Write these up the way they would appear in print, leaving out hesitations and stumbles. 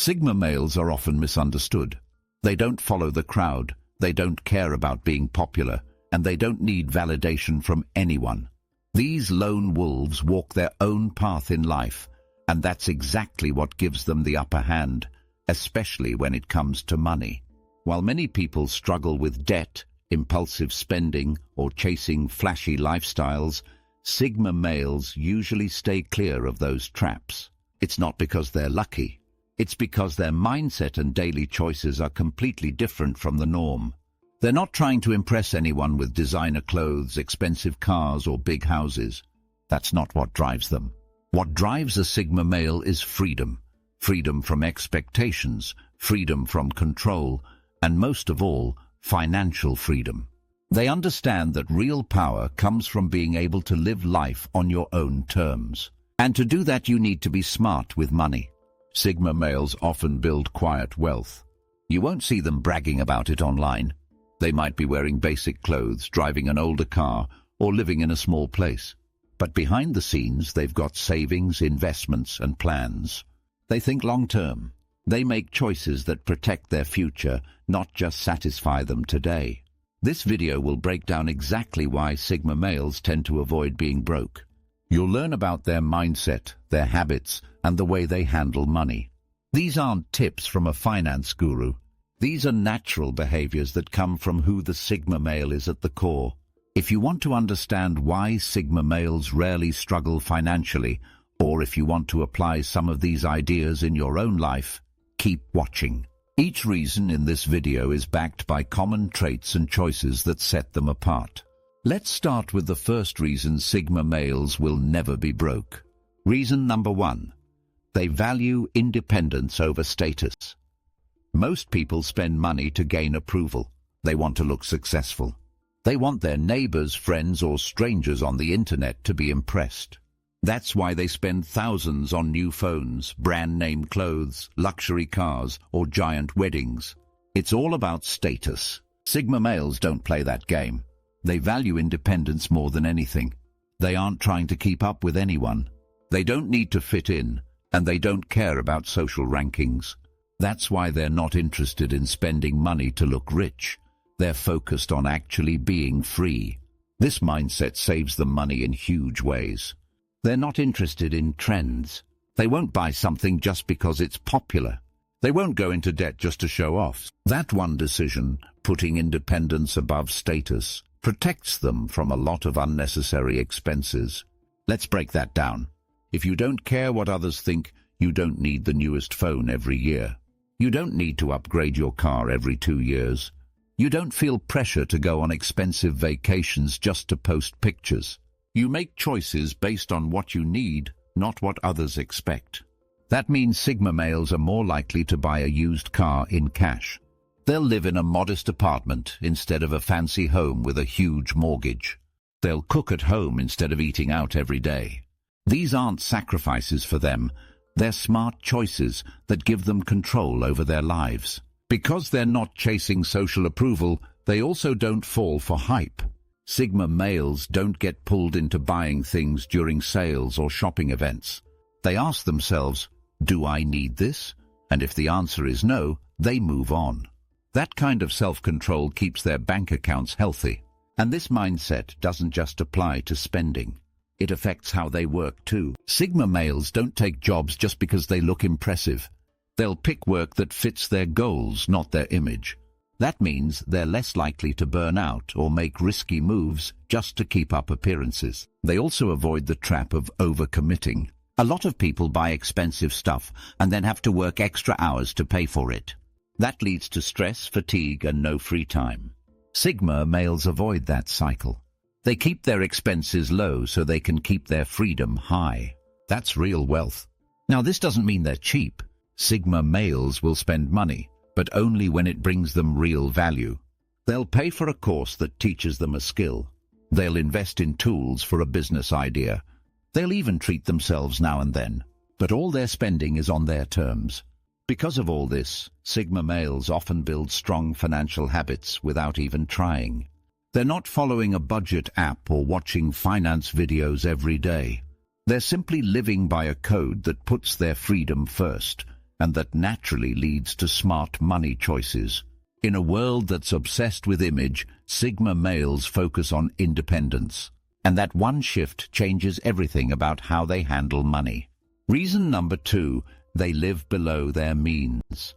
Sigma males are often misunderstood. They don't follow the crowd, they don't care about being popular, and they don't need validation from anyone. These lone wolves walk their own path in life, and that's exactly what gives them the upper hand, especially when it comes to money. While many people struggle with debt, impulsive spending, or chasing flashy lifestyles, Sigma males usually stay clear of those traps. It's not because they're lucky. It's because their mindset and daily choices are completely different from the norm. They're not trying to impress anyone with designer clothes, expensive cars, or big houses. That's not what drives them. What drives a Sigma male is freedom. Freedom from expectations, freedom from control, and most of all, financial freedom. They understand that real power comes from being able to live life on your own terms. And to do that, you need to be smart with money. Sigma males often build quiet wealth. You won't see them bragging about it online. They might be wearing basic clothes, driving an older car, or living in a small place. But behind the scenes, they've got savings, investments, and plans. They think long-term. They make choices that protect their future, not just satisfy them today. This video will break down exactly why Sigma males tend to avoid being broke. You'll learn about their mindset, their habits, and the way they handle money. These aren't tips from a finance guru. These are natural behaviors that come from who the Sigma male is at the core. If you want to understand why Sigma males rarely struggle financially, or if you want to apply some of these ideas in your own life, keep watching. Each reason in this video is backed by common traits and choices that set them apart. Let's start with the first reason Sigma males will never be broke. Reason number 1. They value independence over status. Most people spend money to gain approval. They want to look successful. They want their neighbors, friends, or strangers on the internet to be impressed. That's why they spend thousands on new phones, brand-name clothes, luxury cars, or giant weddings. It's all about status. Sigma males don't play that game. They value independence more than anything. They aren't trying to keep up with anyone. They don't need to fit in, and they don't care about social rankings. That's why they're not interested in spending money to look rich. They're focused on actually being free. This mindset saves them money in huge ways. They're not interested in trends. They won't buy something just because it's popular. They won't go into debt just to show off. That one decision, putting independence above status, protects them from a lot of unnecessary expenses. Let's break that down. If you don't care what others think, you don't need the newest phone every year. You don't need to upgrade your car every 2 years. You don't feel pressure to go on expensive vacations just to post pictures. You make choices based on what you need, not what others expect. That means Sigma males are more likely to buy a used car in cash. They'll live in a modest apartment instead of a fancy home with a huge mortgage. They'll cook at home instead of eating out every day. These aren't sacrifices for them. They're smart choices that give them control over their lives. Because they're not chasing social approval, they also don't fall for hype. Sigma males don't get pulled into buying things during sales or shopping events. They ask themselves, do I need this? And if the answer is no, they move on. That kind of self-control keeps their bank accounts healthy. And this mindset doesn't just apply to spending. It affects how they work too. Sigma males don't take jobs just because they look impressive. They'll pick work that fits their goals, not their image. That means they're less likely to burn out or make risky moves just to keep up appearances. They also avoid the trap of overcommitting. A lot of people buy expensive stuff and then have to work extra hours to pay for it. That leads to stress, fatigue, and no free time. Sigma males avoid that cycle. They keep their expenses low so they can keep their freedom high. That's real wealth. Now, this doesn't mean they're cheap. Sigma males will spend money, but only when it brings them real value. They'll pay for a course that teaches them a skill. They'll invest in tools for a business idea. They'll even treat themselves now and then. But all their spending is on their terms. Because of all this, Sigma males often build strong financial habits without even trying. They're not following a budget app or watching finance videos every day. They're simply living by a code that puts their freedom first, and that naturally leads to smart money choices. In a world that's obsessed with image, Sigma males focus on independence. And that one shift changes everything about how they handle money. Reason number 2, they live below their means.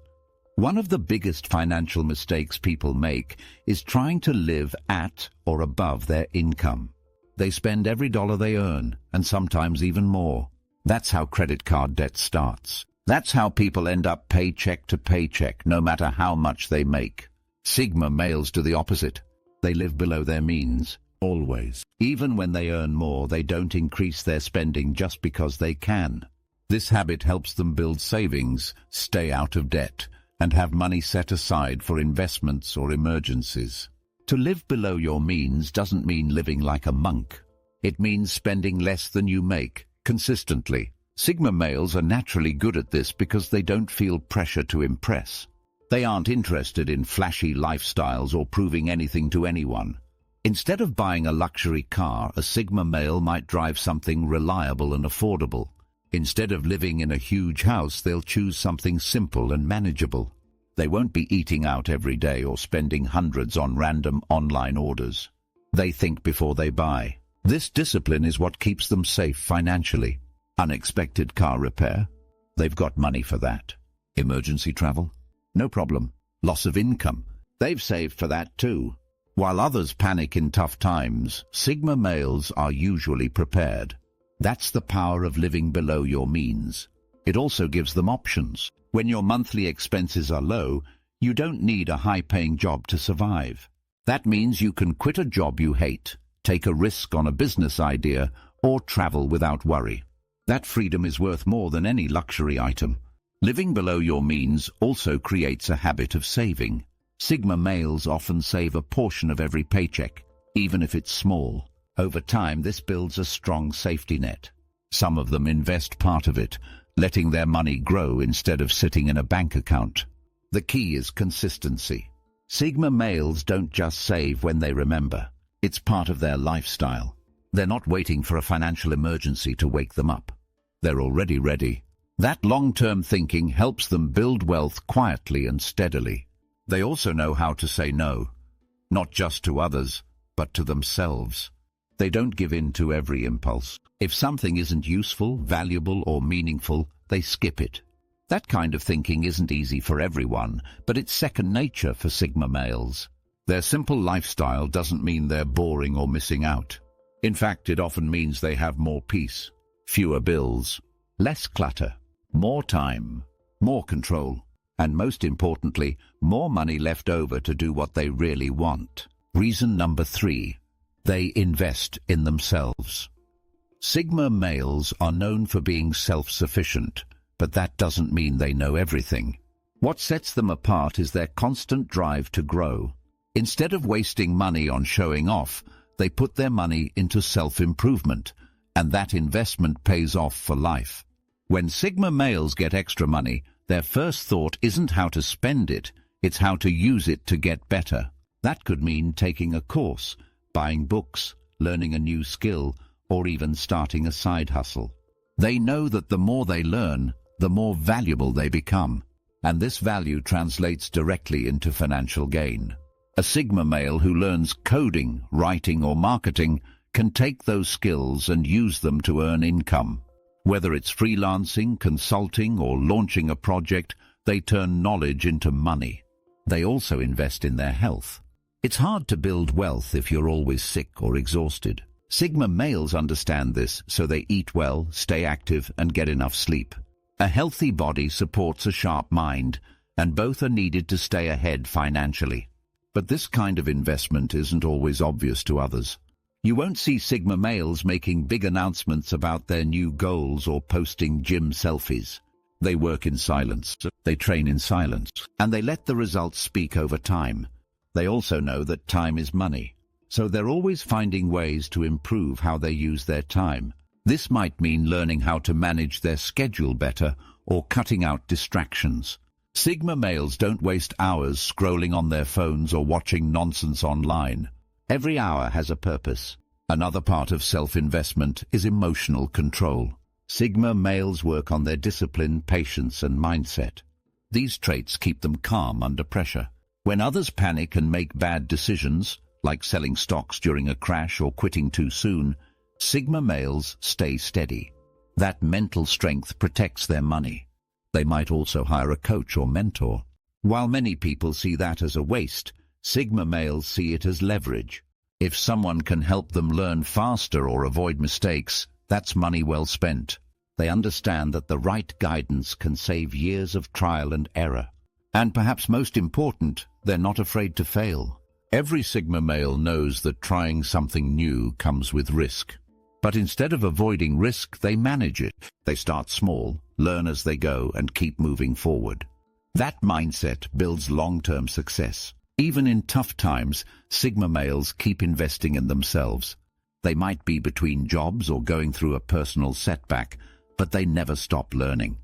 One of the biggest financial mistakes people make is trying to live at or above their income. They spend every dollar they earn, and sometimes even more. That's how credit card debt starts. That's how people end up paycheck to paycheck, no matter how much they make. Sigma males do the opposite. They live below their means, always. Even when they earn more, they don't increase their spending just because they can. This habit helps them build savings, stay out of debt, and have money set aside for investments or emergencies. To live below your means doesn't mean living like a monk. It means spending less than you make, consistently. Sigma males are naturally good at this because they don't feel pressure to impress. They aren't interested in flashy lifestyles or proving anything to anyone. Instead of buying a luxury car, a Sigma male might drive something reliable and affordable. Instead of living in a huge house, they'll choose something simple and manageable. They won't be eating out every day or spending hundreds on random online orders. They think before they buy. This discipline is what keeps them safe financially. Unexpected car repair? They've got money for that. Emergency travel? No problem. Loss of income? They've saved for that too. While others panic in tough times, Sigma males are usually prepared. That's the power of living below your means. It also gives them options. When your monthly expenses are low, you don't need a high-paying job to survive. That means you can quit a job you hate, take a risk on a business idea, or travel without worry. That freedom is worth more than any luxury item. Living below your means also creates a habit of saving. Sigma males often save a portion of every paycheck, even if it's small. Over time, this builds a strong safety net. Some of them invest part of it, letting their money grow instead of sitting in a bank account. The key is consistency. Sigma males don't just save when they remember. It's part of their lifestyle. They're not waiting for a financial emergency to wake them up. They're already ready. That long-term thinking helps them build wealth quietly and steadily. They also know how to say no, not just to others, but to themselves. They don't give in to every impulse. If something isn't useful, valuable, or meaningful, they skip it. That kind of thinking isn't easy for everyone, but it's second nature for Sigma males. Their simple lifestyle doesn't mean they're boring or missing out. In fact, it often means they have more peace, fewer bills, less clutter, more time, more control, and most importantly, more money left over to do what they really want. Reason number 3. They invest in themselves. Sigma males are known for being self-sufficient, but that doesn't mean they know everything. What sets them apart is their constant drive to grow. Instead of wasting money on showing off, they put their money into self-improvement, and that investment pays off for life. When Sigma males get extra money, their first thought isn't how to spend it, it's how to use it to get better. That could mean taking a course, buying books, learning a new skill, or even starting a side hustle. They know that the more they learn, the more valuable they become, and this value translates directly into financial gain. A Sigma male who learns coding, writing, or marketing can take those skills and use them to earn income. Whether it's freelancing, consulting, or launching a project, they turn knowledge into money. They also invest in their health. It's hard to build wealth if you're always sick or exhausted. Sigma males understand this, so they eat well, stay active, and get enough sleep. A healthy body supports a sharp mind, and both are needed to stay ahead financially. But this kind of investment isn't always obvious to others. You won't see Sigma males making big announcements about their new goals or posting gym selfies. They work in silence, they train in silence, and they let the results speak over time. They also know that time is money, so they're always finding ways to improve how they use their time. This might mean learning how to manage their schedule better or cutting out distractions. Sigma males don't waste hours scrolling on their phones or watching nonsense online. Every hour has a purpose. Another part of self-investment is emotional control. Sigma males work on their discipline, patience, and mindset. These traits keep them calm under pressure. When others panic and make bad decisions, like selling stocks during a crash or quitting too soon, Sigma males stay steady. That mental strength protects their money. They might also hire a coach or mentor. While many people see that as a waste, Sigma males see it as leverage. If someone can help them learn faster or avoid mistakes, that's money well spent. They understand that the right guidance can save years of trial and error. And perhaps most important, they're not afraid to fail. Every Sigma male knows that trying something new comes with risk. But instead of avoiding risk, they manage it. They start small, learn as they go, and keep moving forward. That mindset builds long-term success. Even in tough times, Sigma males keep investing in themselves. They might be between jobs or going through a personal setback, but they never stop learning.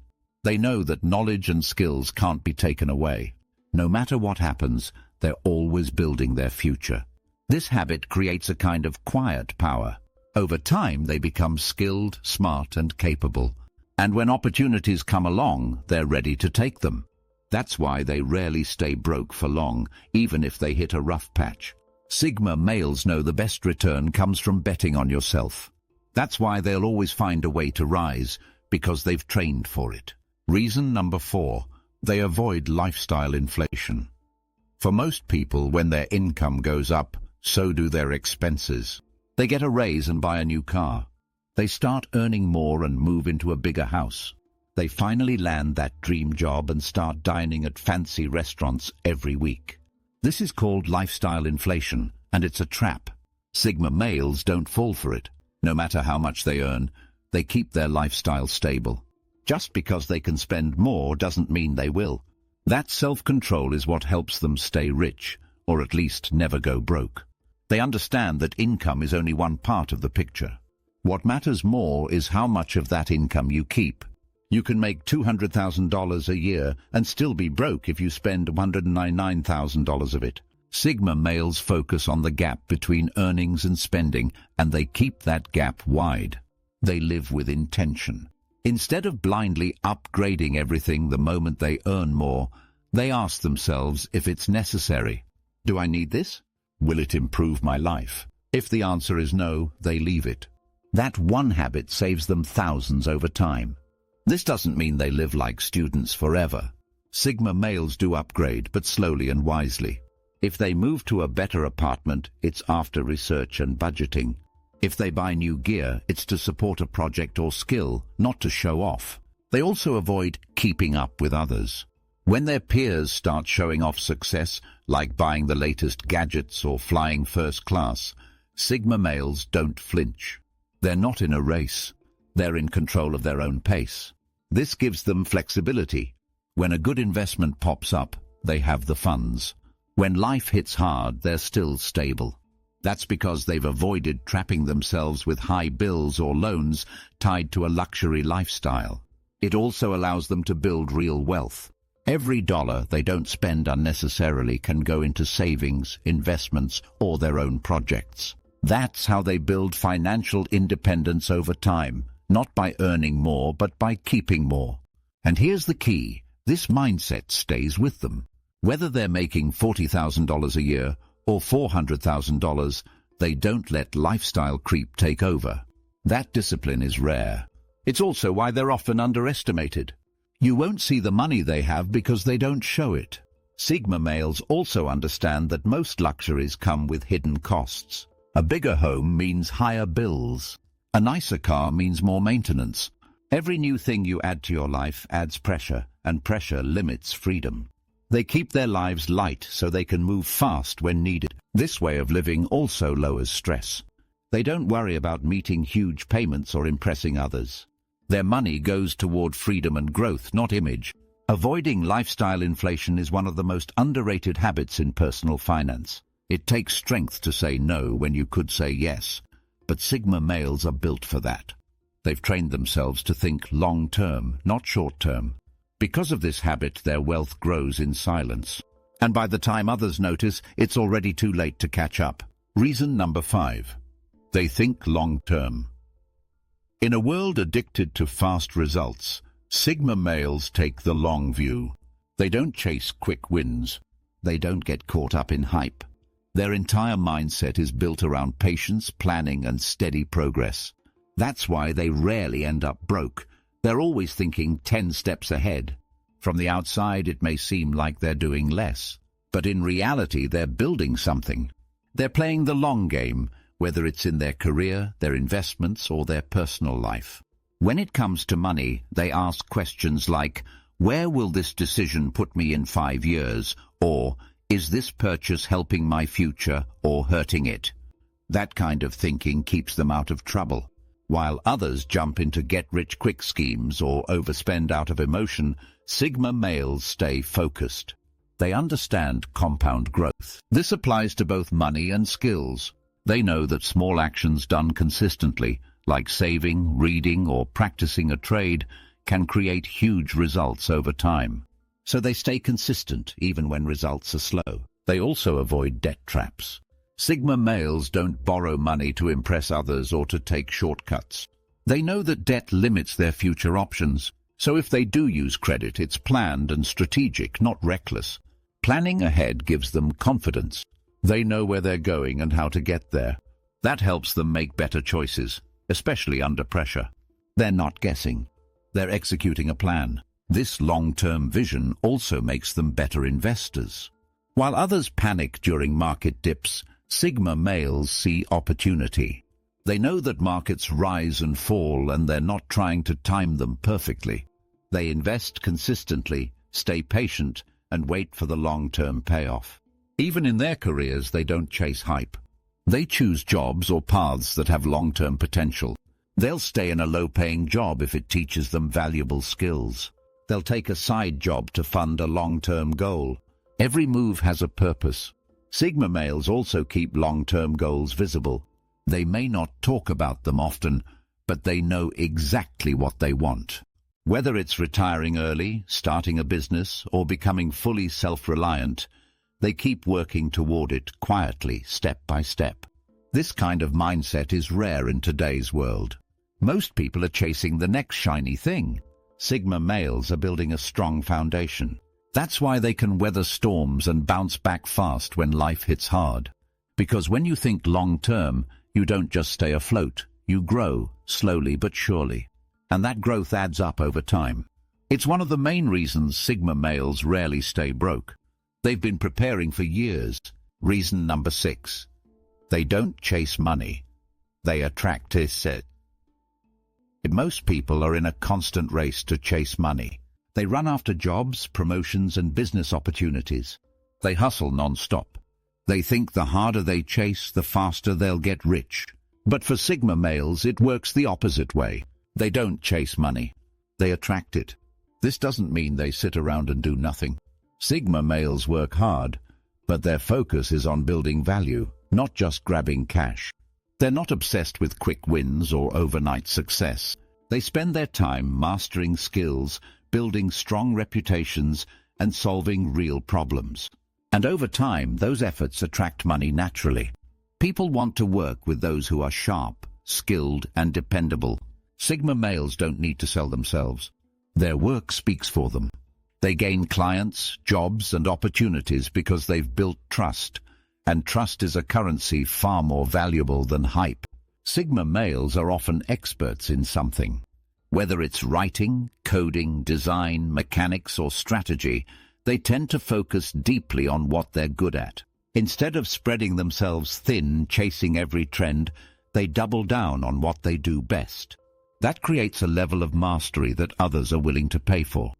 They know that knowledge and skills can't be taken away. No matter what happens, they're always building their future. This habit creates a kind of quiet power. Over time, they become skilled, smart, and capable. And when opportunities come along, they're ready to take them. That's why they rarely stay broke for long, even if they hit a rough patch. Sigma males know the best return comes from betting on yourself. That's why they'll always find a way to rise, because they've trained for it. Reason number 4, they avoid lifestyle inflation. For most people, when their income goes up, so do their expenses. They get a raise and buy a new car. They start earning more and move into a bigger house. They finally land that dream job and start dining at fancy restaurants every week. This is called lifestyle inflation, and it's a trap. Sigma males don't fall for it. No matter how much they earn, they keep their lifestyle stable. Just because they can spend more doesn't mean they will. That self-control is what helps them stay rich, or at least never go broke. They understand that income is only one part of the picture. What matters more is how much of that income you keep. You can make $200,000 a year and still be broke if you spend $199,000 of it. Sigma males focus on the gap between earnings and spending, and they keep that gap wide. They live with intention. Instead of blindly upgrading everything the moment they earn more, they ask themselves if it's necessary. Do I need this? Will it improve my life? If the answer is no, they leave it. That one habit saves them thousands over time. This doesn't mean they live like students forever. Sigma males do upgrade, but slowly and wisely. If they move to a better apartment, it's after research and budgeting. If they buy new gear, it's to support a project or skill, not to show off. They also avoid keeping up with others. When their peers start showing off success, like buying the latest gadgets or flying first class, Sigma males don't flinch. They're not in a race. They're in control of their own pace. This gives them flexibility. When a good investment pops up, they have the funds. When life hits hard, they're still stable. That's because they've avoided trapping themselves with high bills or loans tied to a luxury lifestyle. It also allows them to build real wealth. Every dollar they don't spend unnecessarily can go into savings, investments, or their own projects. That's how they build financial independence over time, not by earning more, but by keeping more. And here's the key. This mindset stays with them. Whether they're making $40,000 a year or $400,000, they don't let lifestyle creep take over. That discipline is rare. It's also why they're often underestimated. You won't see the money they have because they don't show it. Sigma males also understand that most luxuries come with hidden costs. A bigger home means higher bills. A nicer car means more maintenance. Every new thing you add to your life adds pressure, and pressure limits freedom. They keep their lives light so they can move fast when needed. This way of living also lowers stress. They don't worry about meeting huge payments or impressing others. Their money goes toward freedom and growth, not image. Avoiding lifestyle inflation is one of the most underrated habits in personal finance. It takes strength to say no when you could say yes, but Sigma males are built for that. They've trained themselves to think long-term, not short-term. Because of this habit, their wealth grows in silence. And by the time others notice, it's already too late to catch up. Reason number 5. They think long-term. In a world addicted to fast results, Sigma males take the long view. They don't chase quick wins. They don't get caught up in hype. Their entire mindset is built around patience, planning, and steady progress. That's why they rarely end up broke. They're always thinking 10 steps ahead. From the outside, it may seem like they're doing less, but in reality, they're building something. They're playing the long game, whether it's in their career, their investments, or their personal life. When it comes to money, they ask questions like, where will this decision put me in 5 years? Or, is this purchase helping my future or hurting it? That kind of thinking keeps them out of trouble. While others jump into get-rich-quick schemes or overspend out of emotion, Sigma males stay focused. They understand compound growth. This applies to both money and skills. They know that small actions done consistently, like saving, reading, or practicing a trade, can create huge results over time. So they stay consistent even when results are slow. They also avoid debt traps. Sigma males don't borrow money to impress others or to take shortcuts. They know that debt limits their future options, so if they do use credit, it's planned and strategic, not reckless. Planning ahead gives them confidence. They know where they're going and how to get there. That helps them make better choices, especially under pressure. They're not guessing. They're executing a plan. This long-term vision also makes them better investors. While others panic during market dips, Sigma males see opportunity. They know that markets rise and fall, and they're not trying to time them perfectly. They invest consistently, stay patient, and wait for the long-term payoff. Even in their careers, they don't chase hype. They choose jobs or paths that have long-term potential. They'll stay in a low-paying job if it teaches them valuable skills. They'll take a side job to fund a long-term goal. Every move has a purpose. Sigma males also keep long-term goals visible. They may not talk about them often, but they know exactly what they want. Whether it's retiring early, starting a business, or becoming fully self-reliant, they keep working toward it quietly, step by step. This kind of mindset is rare in today's world. Most people are chasing the next shiny thing. Sigma males are building a strong foundation. That's why they can weather storms and bounce back fast when life hits hard. Because when you think long-term, you don't just stay afloat. You grow, slowly but surely. And that growth adds up over time. It's one of the main reasons Sigma males rarely stay broke. They've been preparing for years. Reason number 6. They don't chase money. They attract it. Most people are in a constant race to chase money. They run after jobs, promotions, and business opportunities. They hustle non-stop. They think the harder they chase, the faster they'll get rich. But for Sigma males, it works the opposite way. They don't chase money. They attract it. This doesn't mean they sit around and do nothing. Sigma males work hard, but their focus is on building value, not just grabbing cash. They're not obsessed with quick wins or overnight success. They spend their time mastering skills, building strong reputations, and solving real problems. And over time, those efforts attract money naturally. People want to work with those who are sharp, skilled, and dependable. Sigma males don't need to sell themselves. Their work speaks for them. They gain clients, jobs, and opportunities because they've built trust, and trust is a currency far more valuable than hype. Sigma males are often experts in something. Whether it's writing, coding, design, mechanics, or strategy, they tend to focus deeply on what they're good at. Instead of spreading themselves thin, chasing every trend, they double down on what they do best. That creates a level of mastery that others are willing to pay for.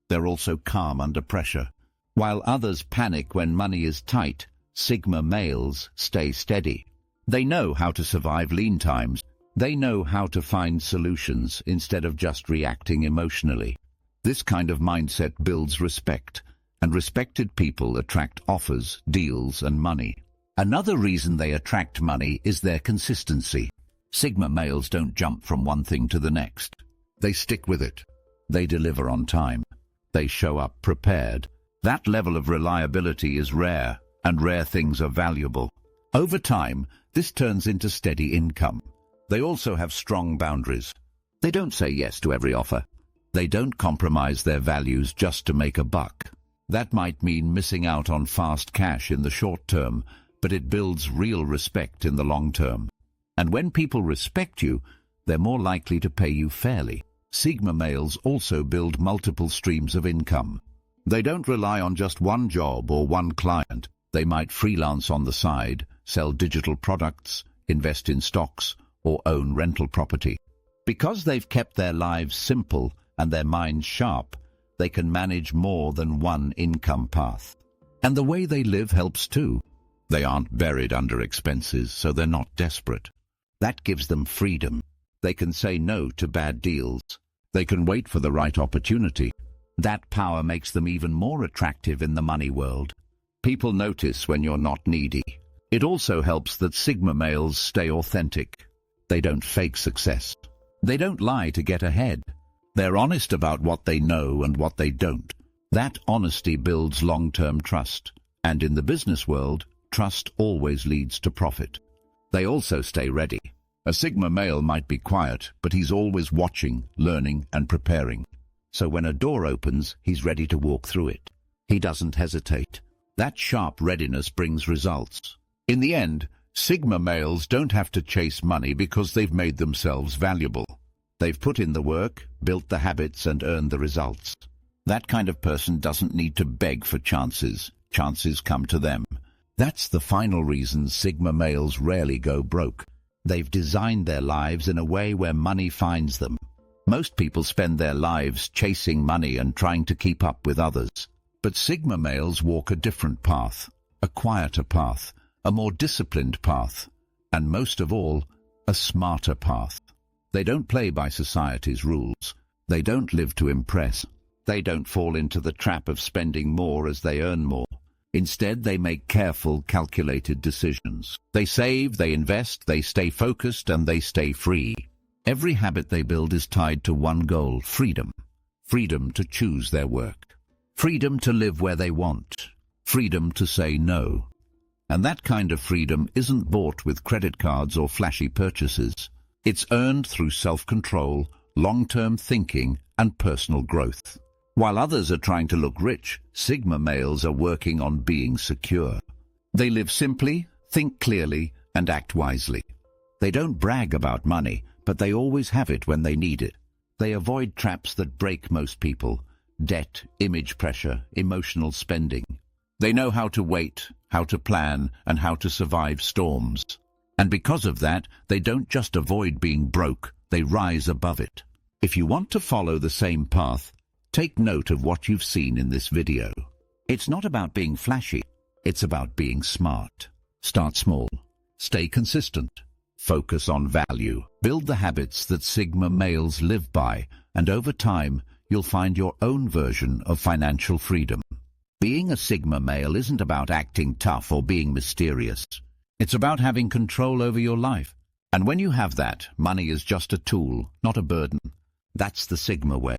They're also calm under pressure. While others panic when money is tight, Sigma males stay steady. They know how to survive lean times. They know how to find solutions instead of just reacting emotionally. This kind of mindset builds respect, and respected people attract offers, deals, and money. Another reason they attract money is their consistency. Sigma males don't jump from one thing to the next. They stick with it. They deliver on time. They show up prepared. That level of reliability is rare, and rare things are valuable. Over time, this turns into steady income. They also have strong boundaries. They don't say yes to every offer. They don't compromise their values just to make a buck. That might mean missing out on fast cash in the short term, but it builds real respect in the long term. And when people respect you, they're more likely to pay you fairly. Sigma males also build multiple streams of income. They don't rely on just one job or one client. They might freelance on the side, sell digital products, invest in stocks, or own rental property. Because they've kept their lives simple and their minds sharp, they can manage more than one income path. And the way they live helps too. They aren't buried under expenses, so they're not desperate. That gives them freedom. They can say no to bad deals. They can wait for the right opportunity. That power makes them even more attractive in the money world. People notice when you're not needy. It also helps that Sigma males stay authentic. They don't fake success. They don't lie to get ahead. They're honest about what they know and what they don't. That honesty builds long-term trust. And in the business world, trust always leads to profit. They also stay ready. A Sigma male might be quiet, but he's always watching, learning, and preparing. So when a door opens, he's ready to walk through it. He doesn't hesitate. That sharp readiness brings results. In the end, Sigma males don't have to chase money because they've made themselves valuable. They've put in the work, built the habits, and earned the results. That kind of person doesn't need to beg for chances. Chances come to them. That's the final reason Sigma males rarely go broke. They've designed their lives in a way where money finds them. Most people spend their lives chasing money and trying to keep up with others. But Sigma males walk a different path, a quieter path, a more disciplined path, and most of all, a smarter path. They don't play by society's rules. They don't live to impress. They don't fall into the trap of spending more as they earn more. Instead, they make careful, calculated decisions. They save, they invest, they stay focused, and they stay free. Every habit they build is tied to one goal: freedom. Freedom to choose their work. Freedom to live where they want. Freedom to say no. And that kind of freedom isn't bought with credit cards or flashy purchases. It's earned through self-control, long-term thinking, and personal growth. While others are trying to look rich, Sigma males are working on being secure. They live simply, think clearly, and act wisely. They don't brag about money, but they always have it when they need it. They avoid traps that break most people: debt, image pressure, emotional spending. They know how to wait, how to plan, and how to survive storms. And because of that, they don't just avoid being broke, they rise above it. If you want to follow the same path, take note of what you've seen in this video. It's not about being flashy, it's about being smart. Start small. Stay consistent. Focus on value. Build the habits that Sigma males live by, and over time, you'll find your own version of financial freedom. Being a Sigma male isn't about acting tough or being mysterious. It's about having control over your life. And when you have that, money is just a tool, not a burden. That's the Sigma way.